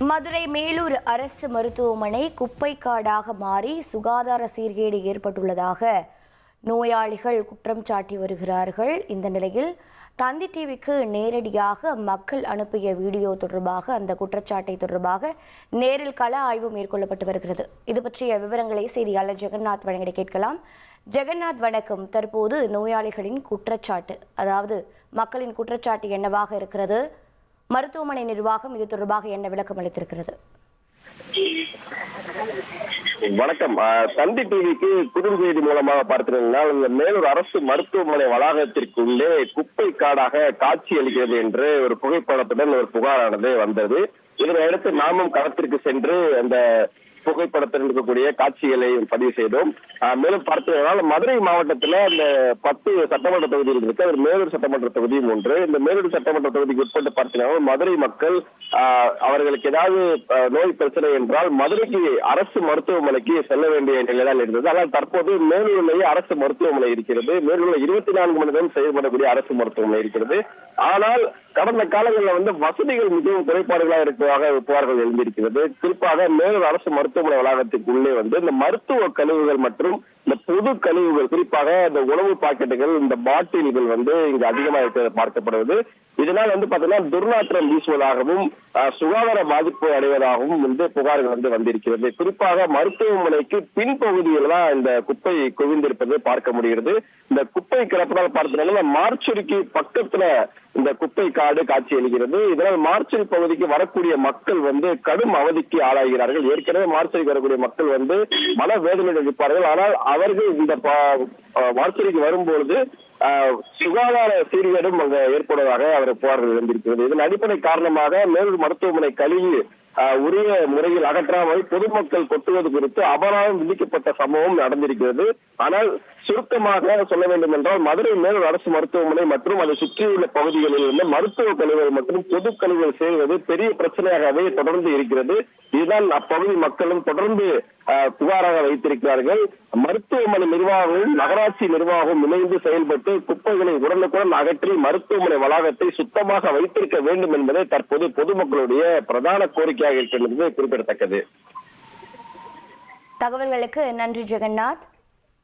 மதுரை மேலூர் அரசு மருத்துவமனை குப்பைக்காடாக மாறி சுகாதார சீர்கேடு ஏற்பட்டுள்ளதாக நோயாளிகள் குற்றம் சாட்டி வருகிறார்கள். இந்த நிலையில் தந்தி டிவிக்கு நேரடியாக மக்கள் அனுப்பிய வீடியோ தொடர்பாக அந்த குற்றச்சாட்டை தொடர்பாக நேரில் கள ஆய்வு மேற்கொள்ளப்பட்டு வருகிறது. இது பற்றிய விவரங்களை செய்தியாளர் ஜெகநாத் வழங்கிட கேட்கலாம். ஜெகநாத், வணக்கம். தற்போது நோயாளிகளின் குற்றச்சாட்டு, அதாவது மக்களின் குற்றச்சாட்டு என்னவாக இருக்கிறது? மருத்துவமனை நிர்வாகம் இது தொடர்பாக என்ன விளக்கம் அளித்திருக்கிறது? வணக்கம். தந்தி டிவிக்கு குறுஞ்செய்தி மூலமாக பார்த்தீங்கன்னா, இந்த மேலூர் அரசு மருத்துவமனை வளாகத்திற்குள்ளே குப்பை காடாக காட்சி அளிக்கிறது என்று ஒரு புகைப்படத்துடன் ஒரு புகாரானது வந்தது. இதனையடுத்து நாமும் களத்திற்கு சென்று அந்த புகைப்படத்தில் இருக்கக்கூடிய காட்சிகளை பதிவு செய்தோம். மேலும் பார்த்தீங்கன்னா, மதுரை மாவட்டத்தில் அந்த 10 சட்டமன்ற தொகுதிகள் இருக்கு. அது மேலூர் சட்டமன்ற தொகுதியும் ஒன்று. இந்த மேலூர் சட்டமன்ற தொகுதிக்கு உட்பட்டு பார்த்தீங்கன்னா, மதுரை மக்கள் அவர்களுக்கு ஏதாவது நோய் பிரச்சனை என்றால் மதுரைக்கு அரசு மருத்துவமனைக்கு செல்ல வேண்டிய நிலைதான் இருந்தது. ஆனால் தற்போது மேலூரிலேயே அரசு மருத்துவமனை இருக்கிறது. மேலூரில் 24 மணி நேரம் செயல்படக்கூடிய அரசு மருத்துவமனை இருக்கிறது. ஆனால் கடந்த காலங்களில் வசதிகள் மிகவும் குறைபாடுகளாக இருப்பதாக புகார்கள் எழுந்திருக்கிறது. குறிப்பாக மேலூர் அரசு மருத்துவமனை வளாகத்திற்குள்ளே இந்த மருத்துவ கழிவுகள் மற்றும் இந்த பொது கழிவுகள், குறிப்பாக இந்த உணவு பாக்கெட்டுகள், இந்த பாட்டில்கள் இங்கு அதிகமாக பார்க்கப்படுவது. இதனால் பாத்தீங்கன்னா துர்நாற்றம் வீசுவதாகவும் சுகாதார பாதிப்பு அடைவதாகவும் புகார்கள் வந்திருக்கிறது. குறிப்பாக மருத்துவமனைக்கு பின்பகுதியில் தான் இந்த குப்பை குவிந்திருப்பதை பார்க்க முடிகிறது. இந்த குப்பை கிடப்பதால் பார்த்தீங்கன்னா மார்ச்சுரிக்கு பக்கத்துல இந்த குப்பை காடு காட்சி அளிக்கிறது. இதனால் மார்ச்சரி பகுதிக்கு வரக்கூடிய மக்கள் கடும் அவதிக்கு ஆளாகிறார்கள். ஏற்கனவே மார்ச்சரிக்கு வரக்கூடிய மக்கள் மன வேதனையில் இருப்பார்கள். ஆனால் அவர்கள் இந்த மார்ச்சரிக்கு வரும்பொழுது சுகாதார சீர்கேடும் அங்க ஏற்படுவதாக அவர் புகார்கள் எழுந்திருக்கிறது. இதன் அடிப்படை காரணமாக மேலூர் மருத்துவமனை கழிவு உரிய முறையில் அகற்றாமல் பொதுமக்கள் கொட்டுவது குறித்து அபராதம் விதிக்கப்பட்ட சம்பவம் நடந்திருக்கிறது. ஆனால் சுருக்கமாக சொல்ல வேண்டும் என்றால், மதுரை மேலூர் அரசு மருத்துவமனை மற்றும் அதை சுற்றியுள்ள பகுதிகளில் உள்ள மருத்துவ கழிவுகள் மற்றும் பொது கழிவுகள் சேர்வது பெரிய பிரச்சனையாகவே தொடர்ந்து இருக்கிறது. இதுதான் அப்பகுதி மக்களும் தொடர்ந்து புகாராக வைத்திருக்கிறார்கள். மருத்துவமனை நிர்வாகமும் நகராட்சி நிர்வாகமும் இணைந்து செயல்பட்டு குப்பைகளை உடனுக்குடன் அகற்றி மருத்துவமனை வளாகத்தை சுத்தமாக வைத்திருக்க வேண்டும் என்பதே தற்போது பொதுமக்களுடைய பிரதான கோரிக்கையாக இருக்கிறது குறிப்பிடத்தக்கது. தகவல்களுக்கு நன்றி ஜெகநாத்.